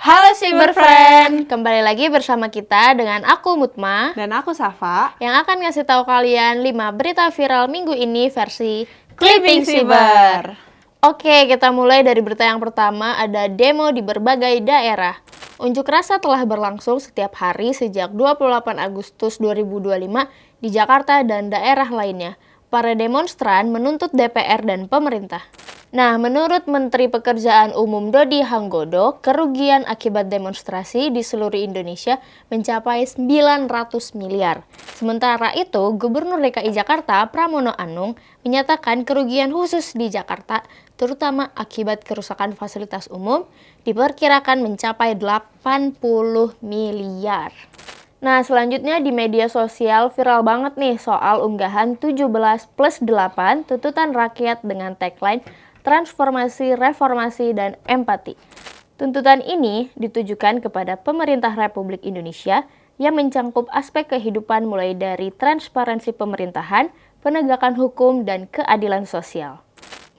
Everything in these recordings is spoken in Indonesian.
Halo Cyberfriend, kembali lagi bersama kita dengan aku Mutma dan aku Safa yang akan ngasih tahu kalian 5 berita viral minggu ini versi Clipping Cyber. Oke, kita mulai dari berita yang pertama, ada demo di berbagai daerah. Unjuk rasa telah berlangsung setiap hari sejak 28 Agustus 2025 di Jakarta dan daerah lainnya. Para demonstran menuntut DPR dan pemerintah. Nah, menurut Menteri Pekerjaan Umum Dodi Hanggodo, kerugian akibat demonstrasi di seluruh Indonesia mencapai 900 miliar. Sementara itu, Gubernur DKI Jakarta Pramono Anung menyatakan kerugian khusus di Jakarta, terutama akibat kerusakan fasilitas umum, diperkirakan mencapai 80 miliar. Nah, selanjutnya di media sosial viral banget nih soal unggahan 17+8 tuntutan rakyat dengan tagline transformasi, reformasi, dan empati. Tuntutan ini ditujukan kepada pemerintah Republik Indonesia yang mencangkup aspek kehidupan mulai dari transparansi pemerintahan, penegakan hukum, dan keadilan sosial.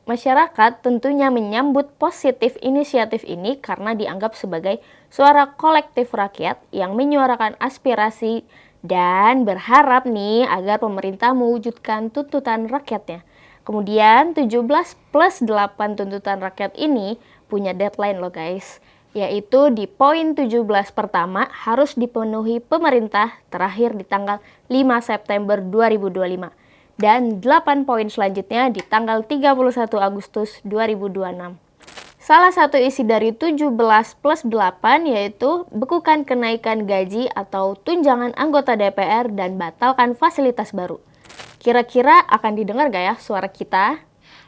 Masyarakat tentunya menyambut positif inisiatif ini karena dianggap sebagai suara kolektif rakyat yang menyuarakan aspirasi dan berharap nih agar pemerintah mewujudkan tuntutan rakyatnya. Kemudian 17+8 tuntutan rakyat ini punya deadline loh guys, yaitu di poin 17 pertama harus dipenuhi pemerintah terakhir di tanggal 5 September 2025 dan 8 poin selanjutnya di tanggal 31 Agustus 2026. Salah satu isi dari 17+8 yaitu bekukan kenaikan gaji atau tunjangan anggota DPR dan batalkan fasilitas baru. Kira-kira akan didengar gak ya suara kita?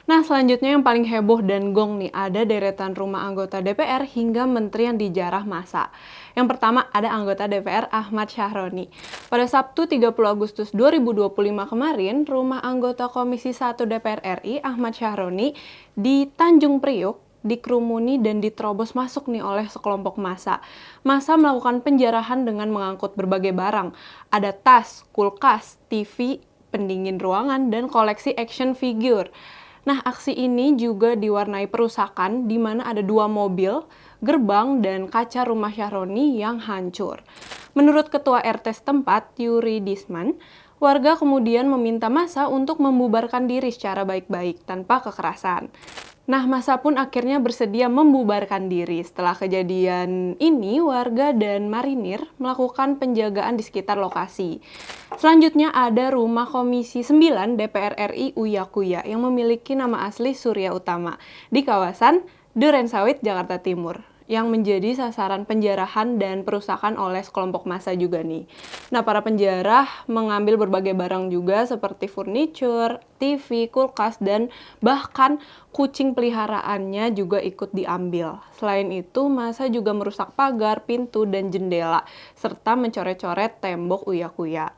Nah, selanjutnya yang paling heboh dan gong nih, ada deretan rumah anggota DPR hingga menteri yang dijarah massa. Yang pertama ada anggota DPR Ahmad Syahroni. Pada Sabtu 30 Agustus 2025 kemarin, rumah anggota Komisi 1 DPR RI Ahmad Syahroni di Tanjung Priok dikerumuni dan diterobos masuk nih oleh sekelompok massa. Massa melakukan penjarahan dengan mengangkut berbagai barang. Ada tas, kulkas, TV, pendingin ruangan, dan koleksi action figure. Nah, aksi ini juga diwarnai perusakan di mana ada 2 mobil, gerbang, dan kaca rumah Syahroni yang hancur. Menurut Ketua RT setempat, Yuri Disman, warga kemudian meminta massa untuk membubarkan diri secara baik-baik tanpa kekerasan. Nah, massa pun akhirnya bersedia membubarkan diri. Setelah kejadian ini, warga dan marinir melakukan penjagaan di sekitar lokasi. Selanjutnya ada rumah Komisi 9 DPR RI Uya Kuya yang memiliki nama asli Surya Utama di kawasan Durensawit, Jakarta Timur, yang menjadi sasaran penjarahan dan perusakan oleh sekelompok massa juga nih. Nah, para penjarah mengambil berbagai barang juga seperti furniture, TV, kulkas, dan bahkan kucing peliharaannya juga ikut diambil. Selain itu, massa juga merusak pagar, pintu, dan jendela, serta mencoret-coret tembok Uya Kuya.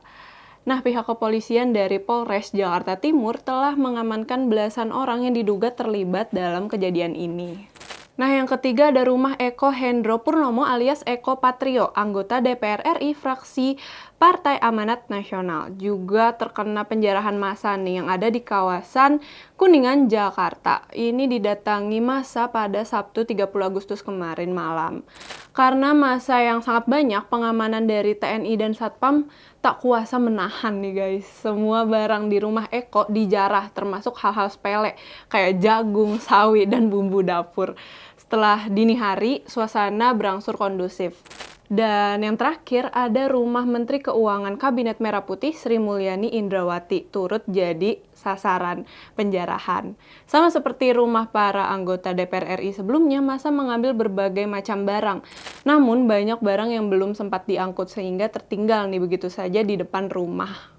Nah, pihak kepolisian dari Polres Jakarta Timur telah mengamankan belasan orang yang diduga terlibat dalam kejadian ini. Nah, yang ketiga ada rumah Eko Hendro Purnomo alias Eko Patrio, anggota DPR RI fraksi Partai Amanat Nasional. Juga terkena penjarahan massa nih yang ada di kawasan Kuningan, Jakarta. Ini didatangi massa pada Sabtu 30 Agustus kemarin malam. Karena massa yang sangat banyak, pengamanan dari TNI dan Satpam tak kuasa menahan nih guys. Semua barang di rumah Eko dijarah, termasuk hal-hal sepele kayak jagung, sawi, dan bumbu dapur. Setelah dini hari, suasana berangsur kondusif. Dan yang terakhir, ada rumah Menteri Keuangan Kabinet Merah Putih Sri Mulyani Indrawati turut jadi sasaran penjarahan. Sama seperti rumah para anggota DPR RI sebelumnya, massa mengambil berbagai macam barang. Namun banyak barang yang belum sempat diangkut sehingga tertinggal nih begitu saja di depan rumah.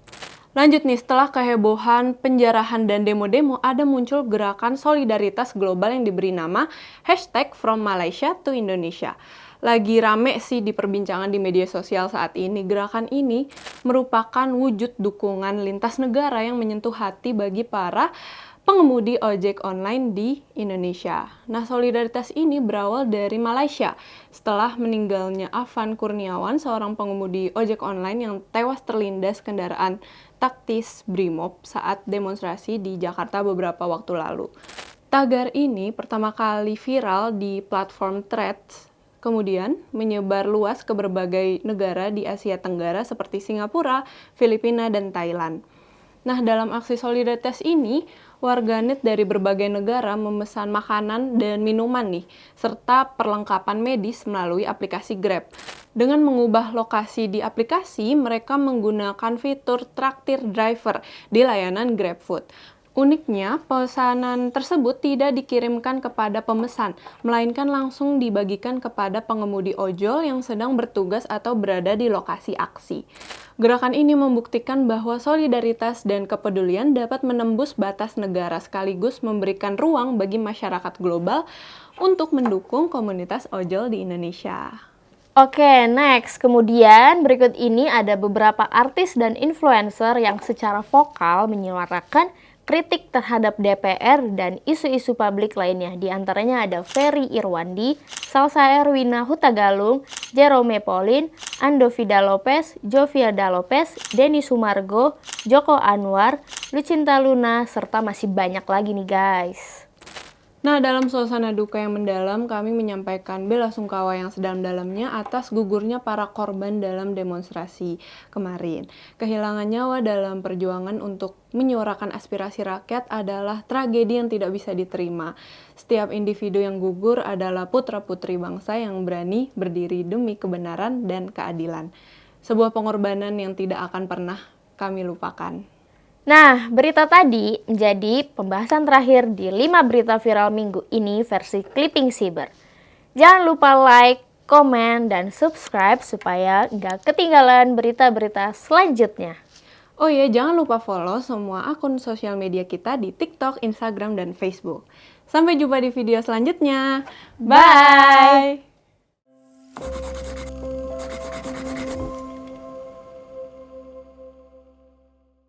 Lanjut nih, setelah kehebohan, penjarahan, dan demo-demo, ada muncul gerakan solidaritas global yang diberi nama #FromMalaysia to Indonesia. Lagi rame sih diperbincangan di media sosial saat ini. Gerakan ini merupakan wujud dukungan lintas negara yang menyentuh hati bagi para pengemudi ojek online di Indonesia. Nah, solidaritas ini berawal dari Malaysia setelah meninggalnya Afan Kurniawan, seorang pengemudi ojek online yang tewas terlindas kendaraan taktis Brimob saat demonstrasi di Jakarta beberapa waktu lalu. Tagar ini pertama kali viral di platform Threads, kemudian menyebar luas ke berbagai negara di Asia Tenggara seperti Singapura, Filipina, dan Thailand. Nah, dalam aksi solidaritas ini, warganet dari berbagai negara memesan makanan dan minuman nih, serta perlengkapan medis melalui aplikasi Grab. Dengan mengubah lokasi di aplikasi, mereka menggunakan fitur traktir driver di layanan GrabFood. Uniknya, pesanan tersebut tidak dikirimkan kepada pemesan, melainkan langsung dibagikan kepada pengemudi ojol yang sedang bertugas atau berada di lokasi aksi. Gerakan ini membuktikan bahwa solidaritas dan kepedulian dapat menembus batas negara sekaligus memberikan ruang bagi masyarakat global untuk mendukung komunitas ojol di Indonesia. Oke, next. Kemudian berikut ini ada beberapa artis dan influencer yang secara vokal menyuarakan kritik terhadap DPR dan isu-isu publik lainnya. Di antaranya ada Ferry Irwandi, Salsa Erwina Hutagalung, Jerome Pauline, Andovida Lopez, Joviada Lopez, Denny Sumargo, Joko Anwar, Lucinta Luna, serta masih banyak lagi nih guys. Nah, dalam suasana duka yang mendalam, kami menyampaikan bela sungkawa yang sedalam-dalamnya atas gugurnya para korban dalam demonstrasi kemarin. Kehilangan nyawa dalam perjuangan untuk menyuarakan aspirasi rakyat adalah tragedi yang tidak bisa diterima. Setiap individu yang gugur adalah putra-putri bangsa yang berani berdiri demi kebenaran dan keadilan. Sebuah pengorbanan yang tidak akan pernah kami lupakan. Nah, berita tadi menjadi pembahasan terakhir di 5 berita viral minggu ini versi Clipping Cyber. Jangan lupa like, komen, dan subscribe supaya nggak ketinggalan berita-berita selanjutnya. Oh iya, jangan lupa follow semua akun sosial media kita di TikTok, Instagram, dan Facebook. Sampai jumpa di video selanjutnya. Bye!